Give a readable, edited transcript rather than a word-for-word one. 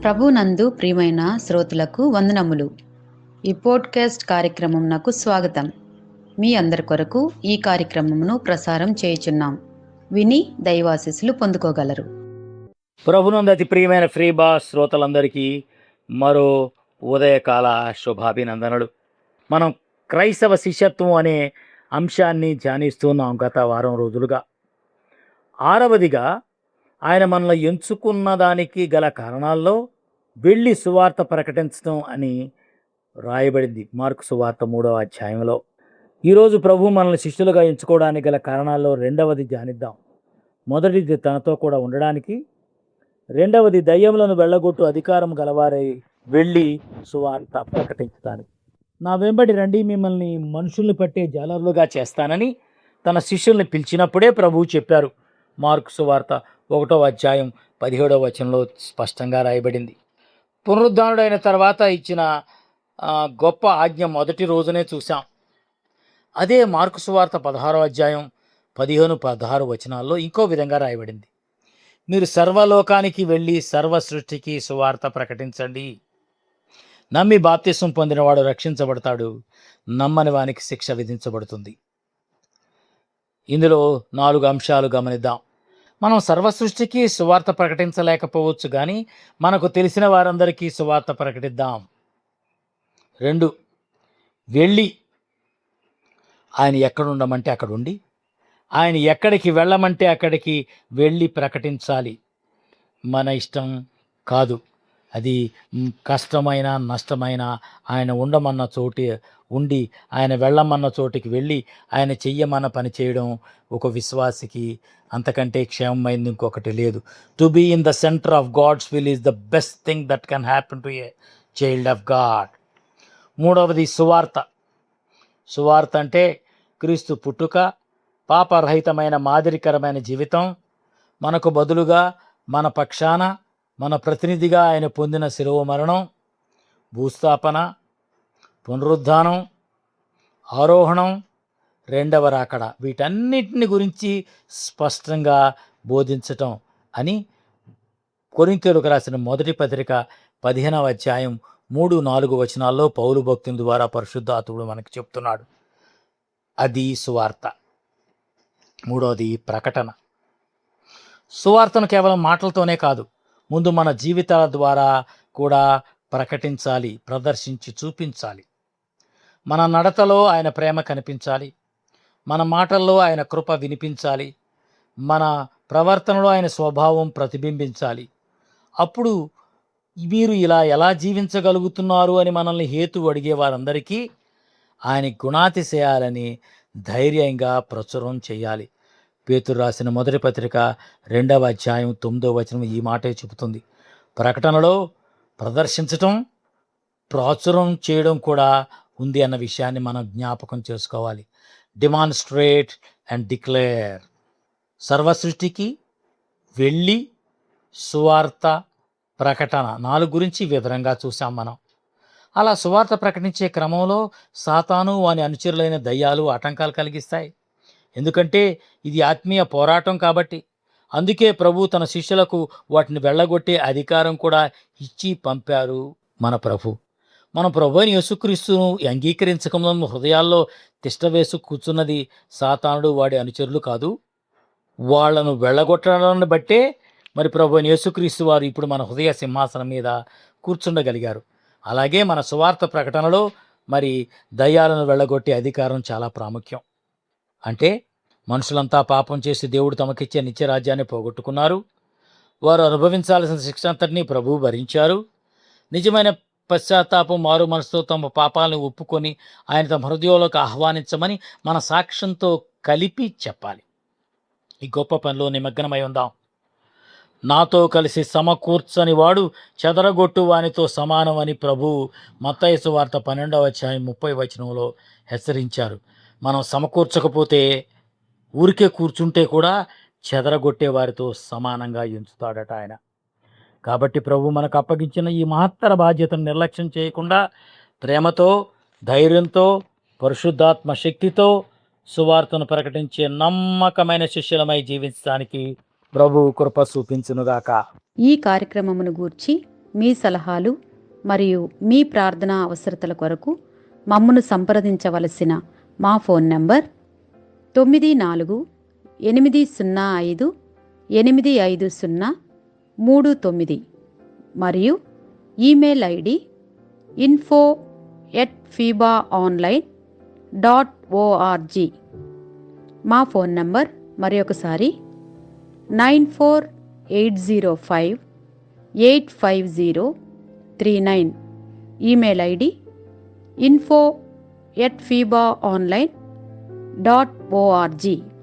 ప్రభునందు ప్రియమైన శ్రోతలకు వందనములు. ఈ పోడ్కాస్ట్ కార్యక్రమం నాకు స్వాగతం. మీ అందరి కొరకు ఈ కార్యక్రమమును ప్రసారం చేయుచున్నాం. విని దైవాశీస్సులు పొందుకోగలరు. ప్రభునందు అతి ప్రియమైన ఫ్రీబా శ్రోతలందరికీ మరో ఉదయకాల శుభాభినందనలు. మనం క్రైస్తవ శిష్యత్వం అనే అంశాన్ని ధ్యానిస్తున్నాం గత వారం రోజులుగా. 6వదిగా ఆయన మనల్ని ఎంచుకున్న దానికి గల కారణాల్లో వెళ్ళి సువార్త ప్రకటించడం అని రాయబడింది మార్కు సువార్త 3వ అధ్యాయంలో. ఈరోజు ప్రభు మనల్ని శిష్యులుగా ఎంచుకోవడానికి గల కారణాల్లో 2వది ధ్యానిద్దాం. మొదటిది తనతో కూడా ఉండడానికి, 2వది దయ్యములను వెళ్ళగొట్టు అధికారం గలవారై వెళ్ళి సువార్త ప్రకటించడానికి. నా వెంబడి రండి, మిమ్మల్ని మనుషుల్ని పట్టే జాలరులుగా చేస్తానని తన శిష్యుల్ని పిలిచినప్పుడే ప్రభువు చెప్పారు. మార్కు సువార్త 1వ అధ్యాయం 17వ వచనంలో స్పష్టంగా రాయబడింది. పునరుద్ధానుడైన తర్వాత ఇచ్చిన గొప్ప ఆజ్ఞ మొదటి రోజునే చూసాం. అదే మార్కు సువార్త 16వ అధ్యాయం 15-16 వచనాల్లో ఇంకో విధంగా రాయబడింది. మీరు సర్వలోకానికి వెళ్ళి సర్వ సృష్టికి సువార్త ప్రకటించండి. నమ్మి బాప్తిసం పొందినవాడు రక్షించబడతాడు, నమ్మని వానికి శిక్ష విధించబడుతుంది. ఇందులో 4 అంశాలు గమనిద్దాం. మనం సర్వ సృష్టికి సువార్త ప్రకటించలేకపోవచ్చు, కానీ మనకు తెలిసిన వారందరికీ సువార్త ప్రకటిద్దాం. 2, వెళ్ళి ఆయన ఎక్కడుండమంటే అక్కడుండి, ఆయన ఎక్కడికి వెళ్ళమంటే అక్కడికి వెళ్ళి ప్రకటించాలి. మన ఇష్టం కాదు, అది కష్టమైన నష్టమైన ఆయన ఉండమన్న చోటి ఉండి, ఆయన వెళ్ళమన్న చోటికి వెళ్ళి ఆయన చెయ్యమన్న పని చేయడం ఒక విశ్వాసికి అంతకంటే క్షేమమైంది ఇంకొకటి లేదు. To be in the centre of God's will is the best thing that can happen to a child of God. 3వది సువార్త. సువార్త అంటే క్రీస్తు పుట్టుక, పాపరహితమైన మాదిరికరమైన జీవితం, మనకు బదులుగా మన పక్షాన మన ప్రతినిధిగా ఆయన పొందిన శిలువ మరణం, భూస్థాపన, పునరుద్ధానం, ఆరోహణం, 2వ రాకడ, వీటన్నిటిని గురించి స్పష్టంగా బోధించటం అని కొరింథీయులకు రాసిన మొదటి పత్రిక 15వ అధ్యాయం 3-4 వచనాల్లో పౌలు భక్తుని ద్వారా పరిశుద్ధాత్ముడు మనకు చెప్తున్నాడు. అది సువార్త. 3వది ప్రకటన. సువార్తను కేవలం మాటలతోనే కాదు, ముందు మన జీవితాల ద్వారా కూడా ప్రకటించాలి, ప్రదర్శించి చూపించాలి. మన నడతలో ఆయన ప్రేమ కనిపించాలి, మన మాటల్లో ఆయన కృప వినిపించాలి, మన ప్రవర్తనలో ఆయన స్వభావం ప్రతిబింబించాలి. అప్పుడు మీరు ఇలా ఎలా జీవించగలుగుతున్నారు అని మనల్ని హేతు అడిగే వారందరికీ ఆయన గుణాతిశయాలని ధైర్యంగా ప్రచురం చేయాలి. పేతురు రాసిన మొదటి పత్రిక 2వ అధ్యాయం 9వ వచనం ఈ మాటే చెబుతుంది. ప్రకటనలో ప్రదర్శించటం, ప్రాచురం చేయడం కూడా ఉంది అన్న విషయాన్ని మనం జ్ఞాపకం చేసుకోవాలి. Demonstrate and declare. సర్వసృష్టికి వెళ్ళి సువార్త ప్రకటన 4 గురించి వివరంగా చూసాం మనం. అలా సువార్త ప్రకటించే క్రమంలో సాతాను వాని అనుచరులైన దయ్యాలు ఆటంకాలు కలిగిస్తాయి. ఎందుకంటే ఇది ఆత్మీయ పోరాటం కాబట్టి. అందుకే ప్రభు తన శిష్యులకు వాటిని వెళ్ళగొట్టే అధికారం కూడా ఇచ్చి పంపారు మన ప్రభు. మన ప్రభు అయిన యేసుక్రీస్తును అంగీకరించకముందు హృదయాల్లో తిష్టవేసు కూర్చున్నది సాతానుడు వాడి అనుచరులు కాదు. వాళ్లను వెళ్ళగొట్టడాన్ని బట్టే మరి ప్రభు అయిన యేసుక్రీస్తు వారు ఇప్పుడు మన హృదయ సింహాసనం మీద కూర్చుండగలిగారు. అలాగే మన సువార్త ప్రకటనలో మరి దయ్యాలను వెళ్ళగొట్టే అధికారం చాలా ప్రాముఖ్యం. అంటే మనుషులంతా పాపం చేసి దేవుడు తమకిచ్చే నిత్యరాజ్యాన్ని పోగొట్టుకున్నారు. వారు అనుభవించాల్సిన శిక్ష అంతటినీ ప్రభువు భరించారు. నిజమైన పశ్చాత్తాపం, మారు మనసుతో తమ పాపాలను ఒప్పుకొని ఆయన తమ హృదయంలోకి ఆహ్వానించమని మన సాక్ష్యంతో కలిపి చెప్పాలి. ఈ గొప్ప పనిలో నిమగ్నమై ఉందాం. నాతో కలిసి సమకూర్చని వాడు చెదరగొట్టు వానితో సమానం అని ప్రభువు మత్తయి సువార్త 12వ అధ్యాయం 30వ వచనంలో హెచ్చరించారు. మనం సమకూర్చకపోతే, ఊరికే కూర్చుంటే కూడా చెదరగొట్టే వారితో సమానంగా ఎంచుతాడట ఆయన. కాబట్టి ప్రభు మనకు అప్పగించిన ఈ మహత్తర బాధ్యతను నిర్లక్ష్యం చేయకుండా ప్రేమతో, ధైర్యంతో, పరిశుద్ధాత్మ శక్తితో సువార్తను ప్రకటించే నమ్మకమైన శిష్యులమై జీవించడానికి ప్రభు కృప చూపించునుగాక. ఈ కార్యక్రమమును గూర్చి మీ సలహాలు మరియు మీ ప్రార్థనా అవసరతల కొరకు మమ్మను సంప్రదించవలసిన మా ఫోన్ నంబర్ 9480585039 మరియు ఈమెయిల్ ఐడి info@fibaonline.org. మా ఫోన్ నంబర్ మరొకసారి 9480585039. Email ID info@fibaonline.org.